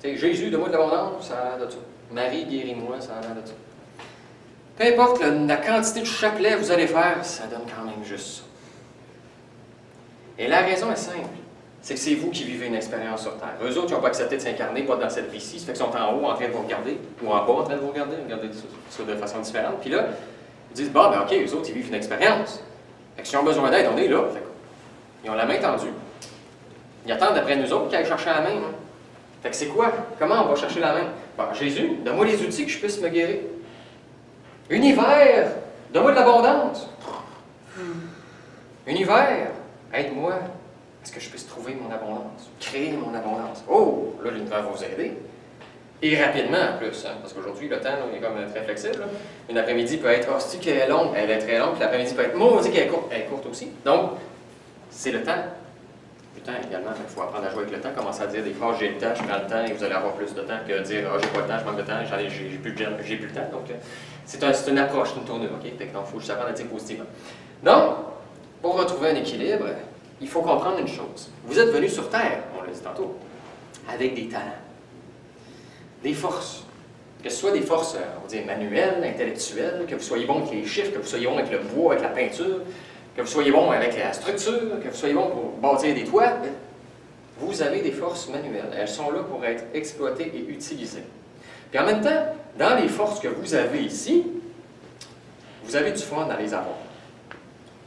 sais, Jésus, donne-moi de l'abondance, ça a l'air de ça. Marie, guéris-moi, ça a l'air de ça. Peu importe la quantité de chapelet que vous allez faire, ça donne quand même juste ça. Et la raison est simple. C'est que c'est vous qui vivez une expérience sur Terre. Eux autres, ils n'ont pas accepté de s'incarner, pas dans cette vie-ci. Ça fait qu'ils sont en haut en train de vous regarder, ou en bas en train de vous regarder ça de façon différente. Puis là, ils disent, bon, ben OK, eux autres, ils vivent une expérience. Fait que s'ils ont besoin d'aide, on est là. Fait ils ont la main tendue. Ils attendent après nous autres qu'ils aillent chercher la main. Hein. Fait que c'est quoi? Comment on va chercher la main? Bon, Jésus, donne-moi les outils que je puisse me guérir. Univers, donne-moi de l'abondance. Univers, aide-moi à ce que je puisse trouver mon abondance, créer mon abondance. Oh, là, l'univers va vous aider. Et rapidement, en plus, hein, parce qu'aujourd'hui, le temps, là, il est comme très flexible. Là. Une après-midi peut être, oh, c'est-tu qu'elle est longue? Elle est très longue. Puis l'après-midi peut être, moi, on dit qu'elle est courte. Elle est courte aussi. Donc, c'est le temps. Le temps également, il faut apprendre à jouer avec le temps, commencer à dire des phrases, j'ai le temps, je prends le temps, et vous allez avoir plus de temps que dire, oh, j'ai pas le temps, je manque de temps, j'ai plus le temps. Donc, c'est une approche, une tournure, OK? Donc, il faut juste apprendre à dire positivement. Donc, pour retrouver un équilibre, il faut comprendre une chose. Vous êtes venu sur Terre, on l'a dit tantôt, avec des talents, des forces. Que ce soit des forces, on va dire, manuelles, intellectuelles, que vous soyez bon avec les chiffres, que vous soyez bon avec le bois, avec la peinture, que vous soyez bon avec la structure, que vous soyez bon pour bâtir des toits, vous avez des forces manuelles. Elles sont là pour être exploitées et utilisées. Puis en même temps, dans les forces que vous avez ici, vous avez du fun à les avoir.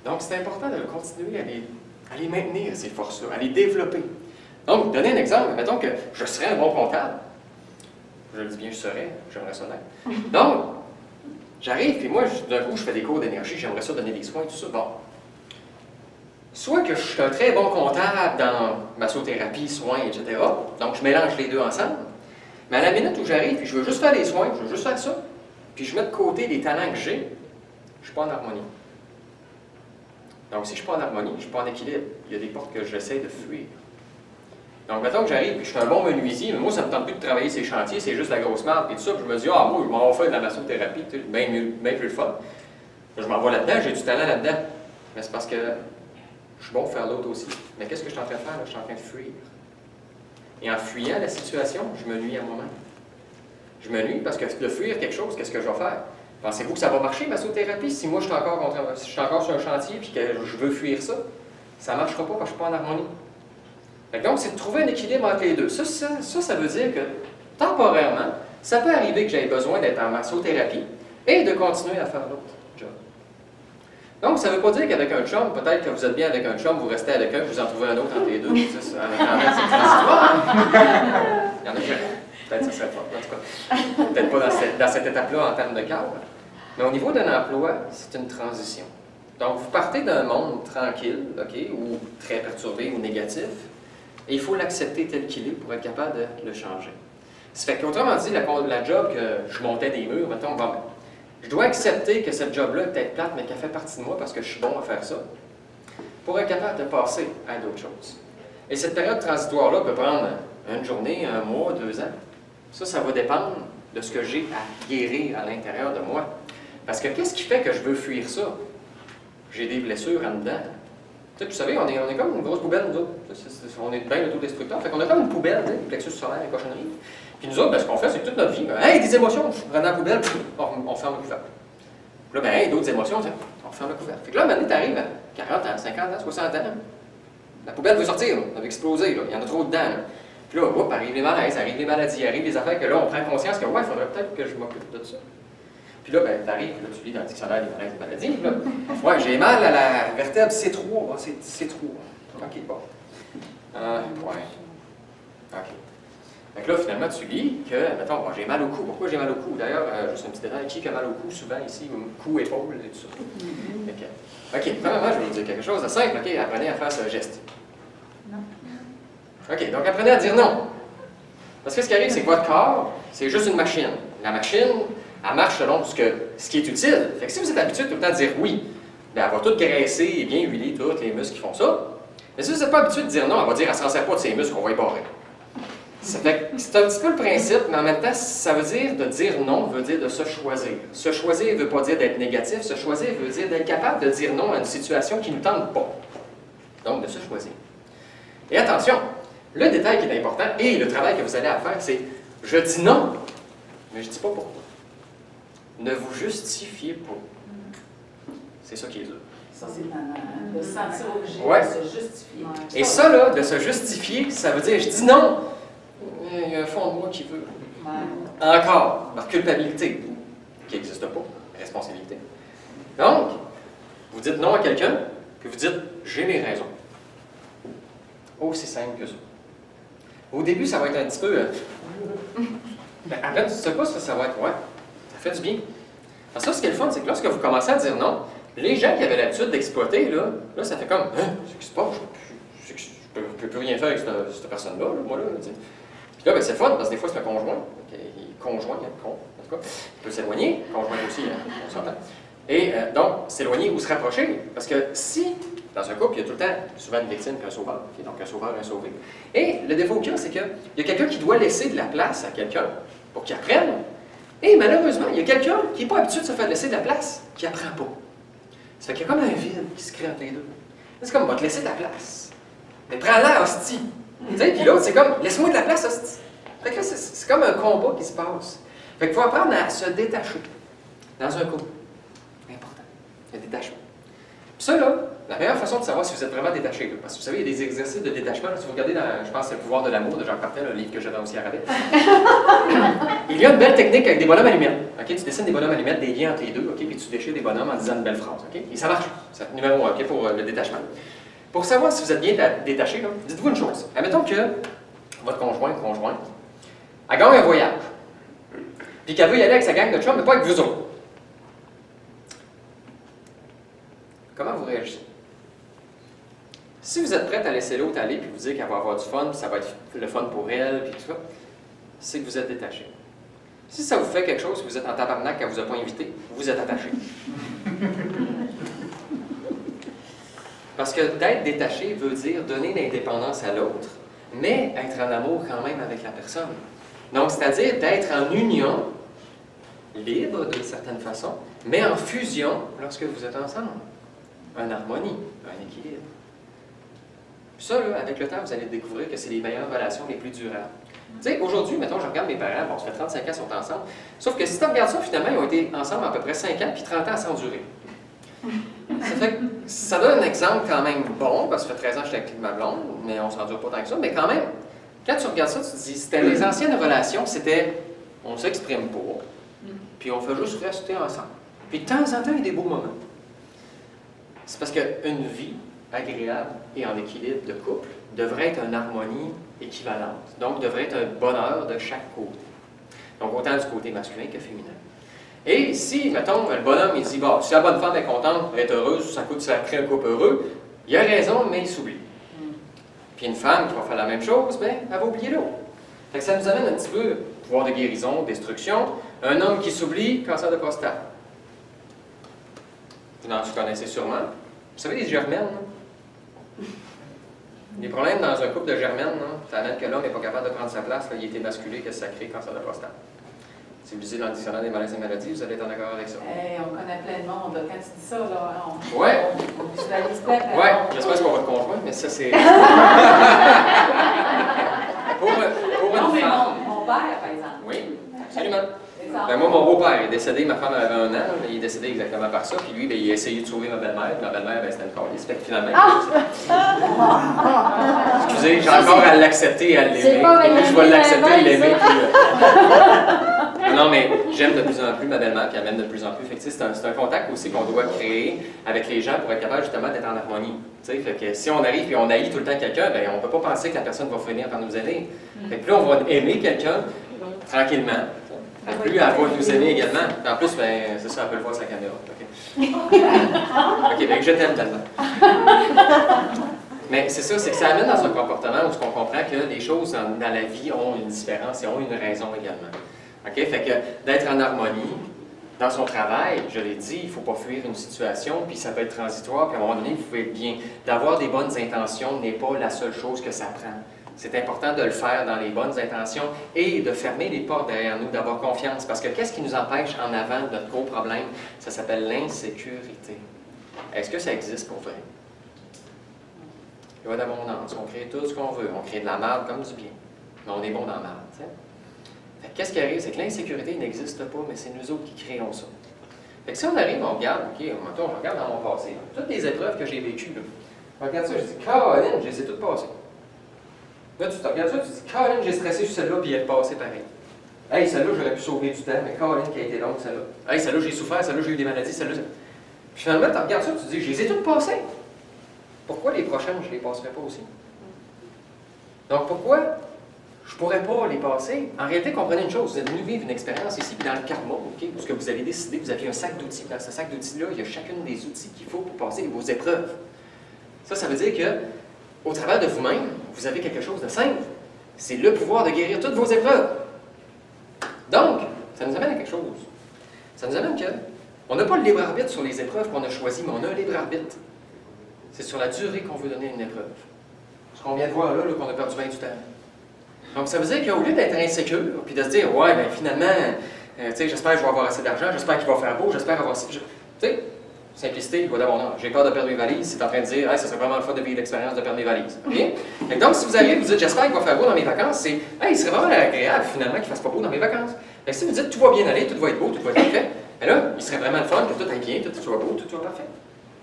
Donc, c'est important de continuer à les maintenir, ces forces-là, à les développer. Donc, donner un exemple, mettons que je serais un bon comptable. Je le dis bien, je serais, j'aimerais ça l'être. Donc, j'arrive, puis moi, d'un coup, je fais des cours d'énergie, j'aimerais ça donner des soins, tout ça. Bon. Soit que je suis un très bon comptable dans massothérapie, soins, etc. Donc, je mélange les deux ensemble. Mais à la minute où j'arrive, puis je veux juste faire les soins, je veux juste faire ça, puis je mets de côté les talents que j'ai, je ne suis pas en harmonie. Donc, si je ne suis pas en harmonie, je ne suis pas en équilibre. Il y a des portes que j'essaie de fuir. Donc, mettons que j'arrive, puis je suis un bon menuisier, mais moi, ça ne me tente plus de travailler ces chantiers, c'est juste la grosse marde, et tout ça, puis je me dis, ah, moi, je m'en vais faire de la massothérapie, bien plus le fun. Je m'en vais là-dedans, j'ai du talent là-dedans. Mais c'est parce que je suis bon pour faire l'autre aussi. Mais qu'est-ce que je suis en train de faire, là? Je suis en train de fuir. Et en fuyant la situation, je me nuis à moi-même. Je me nuis parce que de fuir quelque chose, qu'est-ce que je vais faire? Pensez-vous que ça va marcher, massothérapie, si moi je suis encore sur un chantier et que je veux fuir ça? Ça ne marchera pas parce que je ne suis pas en harmonie. Donc, c'est de trouver un équilibre entre les deux. Ça veut dire que, temporairement, ça peut arriver que j'aie besoin d'être en massothérapie et de continuer à faire l'autre job. Donc, ça ne veut pas dire qu'avec un chum, peut-être que vous êtes bien avec un chum, vous restez avec un, vous en trouvez un autre entre les deux. C'est quand même cette histoire. Il y en a qui... Peut-être que ça serait fort, en tout cas. Peut-être pas dans cette étape-là en termes de cadre. Mais au niveau d'un emploi, c'est une transition. Donc, vous partez d'un monde tranquille, OK, ou très perturbé ou négatif, et il faut l'accepter tel qu'il est pour être capable de le changer. Ça fait qu'autrement dit, la job que je montais des murs, mettons, bon, je dois accepter que cette job-là est peut-être plate, mais qu'elle fait partie de moi parce que je suis bon à faire ça, pour être capable de passer à d'autres choses. Et cette période transitoire-là peut prendre une journée, un mois, 2 ans. Ça va dépendre de ce que j'ai à guérir à l'intérieur de moi. Parce que qu'est-ce qui fait que je veux fuir ça? J'ai des blessures en dedans. Tu sais, vous savez, on est comme une grosse poubelle, nous autres. On est bien autodestructeurs. Fait qu'on a comme une poubelle, les plexus solaires, les cochonneries. Puis nous autres, ben, ce qu'on fait, c'est que toute notre vie, ben, hey, des émotions, on prend dans la poubelle, on ferme le couvercle. Puis là, ben, hey, d'autres émotions, on ferme le couvercle. Fait que là, maintenant, tu arrives à 40 ans, 50 ans, 60 ans. La poubelle veut sortir, là, elle veut exploser, là. Il y en a trop dedans. Là. Puis là, hop, arrivent les malaises, arrivent les maladies, arrivent les affaires que là, on prend conscience que, ouais, il faudrait peut-être que je m'occupe de ça. Puis là, ben, t'arrives, là, tu lis dans le dictionnaire des malaises et des maladies. Là, ouais, j'ai mal à la vertèbre C3. C'est trop. OK, bon. Ouais. OK. Fait que là, finalement, tu lis que, mettons, bon, j'ai mal au cou. Pourquoi j'ai mal au cou? D'ailleurs, juste un petit détail, qui a mal au cou souvent ici? Cou, épaule et tout ça. OK, premièrement, je vais vous dire quelque chose de simple. OK, apprenez à faire ce geste. Non. OK, donc apprenez à dire non. Parce que ce qui arrive, c'est que votre corps, c'est juste une machine. La machine, elle marche selon ce qui est utile. Fait que si vous êtes habitué tout le temps à dire oui, bien, elle va tout graisser et bien huiler tous les muscles qui font ça. Mais si vous n'êtes pas habitué de dire non, elle va dire qu'elle ne se renseigne pas de ses muscles, on va y barrer. C'est un petit peu le principe, mais en même temps, ça veut dire de dire non, veut dire de se choisir. Se choisir ne veut pas dire d'être négatif, se choisir veut dire d'être capable de dire non à une situation qui ne nous tente pas. Donc, de se choisir. Et attention, Le détail qui est important et le travail que vous allez à faire, c'est je dis non, mais je ne dis pas pourquoi. Ne vous justifiez pas. C'est ça qui est dur. Ça, c'est de se sentir obligé de se justifier. Et ça, là, de se justifier, ça veut dire je dis non. Il y a un fond de moi qui veut. Encore, par culpabilité, qui n'existe pas, responsabilité. Donc, vous dites non à quelqu'un, puis vous dites j'ai mes raisons. Aussi simple que ça. Au début, ça va être un petit peu. Ben, après une petite secousse, ça va être ouais, ça fait du bien. Alors ça, ce qui est le fun, c'est que lorsque vous commencez à dire non, les gens qui avaient l'habitude d'exploiter, là, ça fait comme c'est qui se passe, je peux plus rien faire avec cette personne-là, moi là. Puis là, ben, c'est le fun, parce que des fois, c'est le conjoint. Conjoint, en tout cas, il peut s'éloigner, conjoint aussi, on s'entend. Et donc, s'éloigner ou se rapprocher, parce que si, dans un couple, il y a tout le temps souvent une victime et un sauveur, donc un sauveur et un sauvé. Et le défaut qu'il y a, c'est qu'il y a quelqu'un qui doit laisser de la place à quelqu'un pour qu'il apprenne. Et malheureusement, il y a quelqu'un qui n'est pas habitué de se faire laisser de la place, qui n'apprend pas. Ça fait qu'il y a comme un vide qui se crée entre les deux. C'est comme, on va te laisser de la place. Mais prends-la, hostie. Puis l'autre, c'est comme, laisse-moi de la place, hostie. Fait que là, c'est comme un combat qui se passe. Fait qu'il faut apprendre à se détacher dans un couple. C'est important, le détachement. Puis ça, là, la meilleure façon de savoir si vous êtes vraiment détaché, là, parce que vous savez, il y a des exercices de détachement. Là, si vous regardez dans, je pense, Le pouvoir de l'amour de Jacques Cartel, le livre que j'avais aussi à rabais. Il y a une belle technique avec des bonhommes allumettes. Okay? Tu dessines des bonhommes allumettes, des liens entre les deux, okay? Puis tu déchires des bonhommes en disant une belle phrase. Okay? Et ça marche. C'est numéro 1 pour le détachement. Pour savoir si vous êtes bien détaché, dites-vous une chose. Admettons que votre conjointe, elle gagne un voyage. Puis qu'elle veut y aller avec sa gang de chums, mais pas avec vous autres. Comment vous réagissez? Si vous êtes prête à laisser l'autre aller, puis vous dire qu'elle va avoir du fun, puis ça va être le fun pour elle, puis tout ça, c'est que vous êtes détaché. Si ça vous fait quelque chose, vous êtes en tabarnak qu'elle ne vous a pas invité, vous êtes attaché. Parce que d'être détaché veut dire donner l'indépendance à l'autre, mais être en amour quand même avec la personne. Donc, c'est-à-dire d'être en union, libre d'une certaine façon, mais en fusion lorsque vous êtes ensemble. Une harmonie, un équilibre. Puis ça, là, avec le temps, vous allez découvrir que c'est les meilleures relations les plus durables. Tu sais, aujourd'hui, mettons, je regarde mes parents, bon, ça fait 35 ans qu'ils sont ensemble, sauf que si tu regardes ça, finalement, ils ont été ensemble à peu près 5 ans, puis 30 ans sans durer. Ça fait que ça donne un exemple quand même bon, parce que ça fait 13 ans que je suis avec ma blonde, mais on ne s'en dure pas tant que ça, mais quand même, quand tu regardes ça, tu te dis, c'était les anciennes relations, c'était, on ne s'exprime pas, puis on fait juste rester ensemble. Puis de temps en temps, il y a des beaux moments. C'est parce qu'une vie agréable et en équilibre de couple devrait être une harmonie équivalente. Donc, devrait être un bonheur de chaque côté. Donc, autant du côté masculin que féminin. Et si, mettons, le bonhomme, il dit, bon, si la bonne femme est contente, elle est heureuse, ça crée un couple heureux, il a raison, mais il s'oublie. Puis une femme qui va faire la même chose, bien, elle va oublier l'autre. Fait que ça nous amène un petit peu pouvoir de guérison, destruction. Un homme qui s'oublie, cancer de prostate. Vous en connaissez sûrement. Vous savez, les germaines, les problèmes dans un couple de germaines, ça amène que l'homme n'est pas capable de prendre sa place, là, il est émasculé, que ça crée cancer de prostate. Si vous lisez dans le dictionnaire des malaises et maladies, vous allez être en accord avec ça. Hey, on connaît plein de monde. Quand tu dis ça, là, on visualise plein de monde. Oui, j'espère que c'est pas votre conjoint, mais ça, c'est... pour une femme... Mon père, par exemple. Oui, absolument. Ben moi, mon beau-père est décédé, ma femme avait 1 an, mais il est décédé exactement par ça. Puis lui, ben, il a essayé de sauver ma belle-mère. Ma belle-mère, ben, c'était une calice. Fait que finalement, excusez, j'ai encore à l'accepter et à l'aimer. Et puis je vais l'accepter et l'aimer. Non, mais j'aime de plus en plus ma belle-mère, puis elle m'aime de plus en plus. Fait que c'est un contact aussi qu'on doit créer avec les gens pour être capable justement d'être en harmonie. Fait que si on arrive et on haït tout le temps quelqu'un, ben, on ne peut pas penser que la personne va finir par nous aimer. Fait que là, on va aimer quelqu'un tranquillement. Plus elle va nous aimer également. En plus, ben, c'est ça, elle peut le voir sur la caméra. OK, bien que je t'aime tellement. Mais c'est ça, c'est que ça amène dans un comportement où on comprend que les choses dans la vie ont une différence et ont une raison également. OK? Fait que d'être en harmonie, dans son travail, je l'ai dit, il ne faut pas fuir une situation, puis ça peut être transitoire, puis à un moment donné, vous pouvez être bien. D'avoir des bonnes intentions n'est pas la seule chose que ça prend. C'est important de le faire dans les bonnes intentions et de fermer les portes derrière nous, d'avoir confiance. Parce que qu'est-ce qui nous empêche en avant de notre gros problème? Ça s'appelle l'insécurité. Est-ce que ça existe pour vrai? loi d'abondance, on crée tout ce qu'on veut, on crée de la merde comme du bien. Mais on est bon dans la merde, tu sais. Fait que qu'est-ce qui arrive? C'est que l'insécurité n'existe pas, mais c'est nous autres qui créons ça. Fait que si on arrive, on regarde, OK, maintenant, je regarde dans mon passé, toutes les épreuves que j'ai vécues, là. Je regarde ça, je dis, Caroline, je les ai toutes passées. Là, tu te regardes ça, tu dis, Caroline, j'ai stressé sur celle-là, puis elle est passée pareil. Hey, celle-là, j'aurais pu sauver du temps, mais Caroline qui a été longue, celle-là. Hey, celle-là, j'ai souffert, celle-là, j'ai eu des maladies, celle-là. Puis finalement, tu regardes ça, tu dis, je les ai toutes passées. Pourquoi les prochaines, je ne les passerai pas aussi? Donc, pourquoi je ne pourrais pas les passer? En réalité, comprenez une chose, vous êtes venu vivre une expérience ici, puis dans le karma, OK, parce que vous avez décidé, vous avez un sac d'outils. Dans ce sac d'outils-là, il y a chacune des outils qu'il faut pour passer vos épreuves. Ça veut dire que, au travers de vous-même, vous avez quelque chose de simple. C'est le pouvoir de guérir toutes vos épreuves. Donc, ça nous amène à quelque chose. Ça nous amène que, on n'a pas le libre arbitre sur les épreuves qu'on a choisies, mais on a un libre arbitre. C'est sur la durée qu'on veut donner une épreuve. Ce qu'on vient de voir là, qu'on a perdu bien du temps. Donc, ça veut dire qu'au lieu d'être insécure, puis de se dire, ouais, ben finalement, tu sais, j'espère que je vais avoir assez d'argent, j'espère qu'il va faire beau, j'espère avoir... Tu sais, simplicité, loi d'abondance. J'ai peur de perdre mes valises, c'est en train de dire, hey, ça serait vraiment le fun de vivre l'expérience de perdre mes valises. OK? Et donc, si vous arrivez, vous dites, j'espère qu'il va faire beau dans mes vacances, c'est, hey, il serait vraiment agréable finalement qu'il ne fasse pas beau dans mes vacances. Et si vous dites, tout va bien aller, tout va être beau, tout va être parfait, bien là, il serait vraiment le fun que tout aille bien, tout soit beau, tout soit parfait.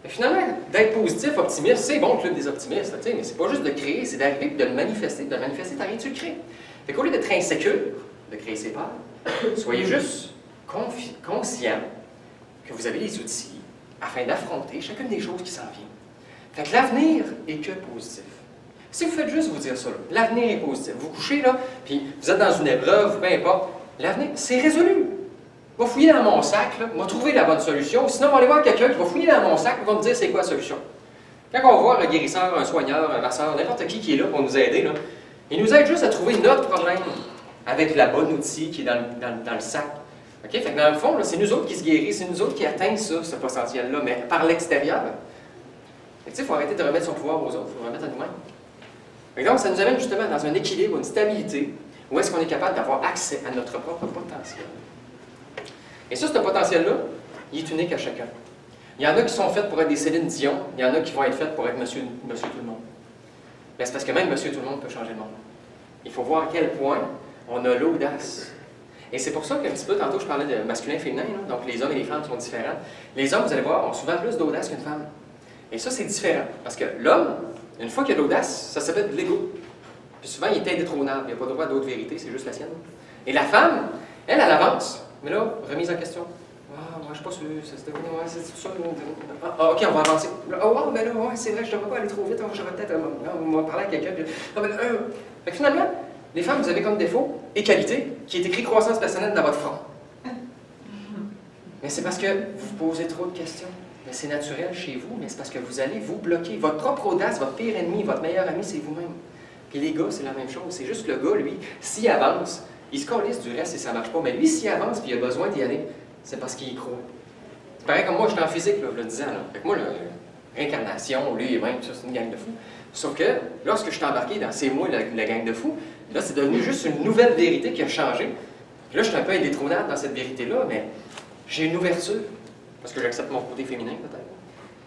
Et finalement, d'être positif, optimiste, c'est bon, le club des optimistes, mais c'est pas juste de créer, c'est d'arriver et de le manifester. De le manifester, t'arrives, tu le crées. Fait qu'au lieu d'être insécure, de créer ses peurs, soyez juste conscient que vous avez les outils afin d'affronter chacune des choses qui s'en viennent. Fait que l'avenir est que positif. Si vous faites juste vous dire ça, l'avenir est positif. Vous couchez là, puis vous êtes dans une épreuve, peu importe, l'avenir, c'est résolu. Je vais fouiller dans mon sac, là, on va trouver la bonne solution. Sinon, on va aller voir quelqu'un qui va fouiller dans mon sac et va me dire c'est quoi la solution. Quand on va voir un guérisseur, un soigneur, un masseur, n'importe qui est là pour nous aider, là, il nous aide juste à trouver notre problème avec la bonne outil qui est dans le sac. Okay? Fait que dans le fond, c'est nous autres qui se guérissent, c'est nous autres qui atteignent ça, ce potentiel-là, mais par l'extérieur. Il faut arrêter de remettre son pouvoir aux autres, il faut le remettre à nous-mêmes. Donc, ça nous amène justement dans un équilibre, une stabilité, où est-ce qu'on est capable d'avoir accès à notre propre potentiel. Et ça, ce potentiel-là, il est unique à chacun. Il y en a qui sont faits pour être des Céline Dion, il y en a qui vont être faits pour être monsieur tout le monde. Mais c'est parce que même monsieur tout le monde peut changer le monde. Il faut voir à quel point on a l'audace. Et c'est pour ça qu'un petit peu, tantôt, je parlais de masculin-féminin, donc les hommes et les femmes sont différents. Les hommes, vous allez voir, ont souvent plus d'audace qu'une femme. Et ça, c'est différent. Parce que l'homme, une fois qu'il a de l'audace, ça s'appelle de l'ego. Puis souvent, il est indétrônable, il n'a pas droit à d'autres vérités, c'est juste la sienne. Et la femme, elle avance. Mais là, remise en question. Ah, moi, je suis pas sûr, c'est ça. Ah, ok, on va avancer. Oh, mais là, ouais, c'est vrai, je ne devrais pas aller trop vite. J'aurais peut-être. On va parler à quelqu'un. Fait que finalement, les femmes, vous avez comme défaut et qualité qui est écrit croissance personnelle dans votre front. Mais c'est parce que vous posez trop de questions. Mais c'est naturel chez vous, mais c'est parce que vous allez vous bloquer. Votre propre audace, votre pire ennemi, votre meilleur ami, c'est vous-même. Puis les gars, c'est la même chose. C'est juste que le gars, lui, s'il avance, il se calisse du reste et ça ne marche pas. Mais lui, s'il avance et il a besoin d'y aller, c'est parce qu'il y croit. C'est pareil comme moi, j'étais en physique, là, il y a 10 ans. Là. Fait que moi, réincarnation, lui et même, ça, c'est une gang de fous. Sauf que, lorsque je suis embarqué dans C'est moi, la gang de fous, là, c'est devenu juste une nouvelle vérité qui a changé. Puis là, je suis un peu indétrônable dans cette vérité-là, mais j'ai une ouverture. Parce que j'accepte mon côté féminin, peut-être.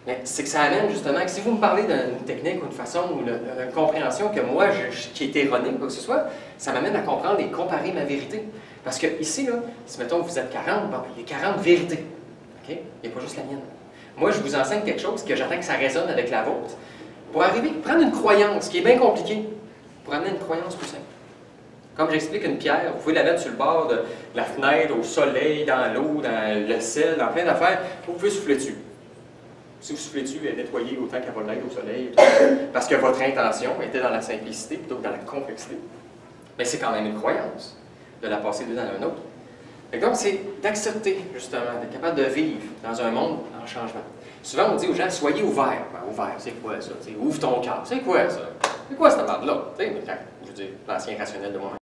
Mais c'est que ça amène justement que si vous me parlez d'une technique ou une façon ou d'une compréhension que moi, qui est erronée, quoi que ce soit, ça m'amène à comprendre et comparer ma vérité. Parce que ici, là, si mettons vous êtes 40, bon, il y a 40 vérités. Okay? Il n'y a pas juste la mienne. Moi, je vous enseigne quelque chose que j'attends que ça résonne avec la vôtre. Pour arriver, prendre une croyance qui est bien compliquée, pour amener une croyance plus simple. Comme j'explique une pierre, vous pouvez la mettre sur le bord de la fenêtre, au soleil, dans l'eau, dans le ciel, dans plein d'affaires, vous pouvez souffler dessus. Si vous soufflez dessus, nettoyez autant qu'elle va l'être au soleil, parce que votre intention était dans la simplicité plutôt que dans la complexité. Mais c'est quand même une croyance de la passer d'une à un autre. Et donc, c'est d'accepter, justement, d'être capable de vivre dans un monde en changement. Souvent, on dit aux gens, soyez ouverts. Ben, ouvert, c'est quoi ça? T'sais, ouvre ton cœur. C'est quoi ça? C'est quoi cette merde-là? Je veux dire, l'ancien rationnel de moi-même.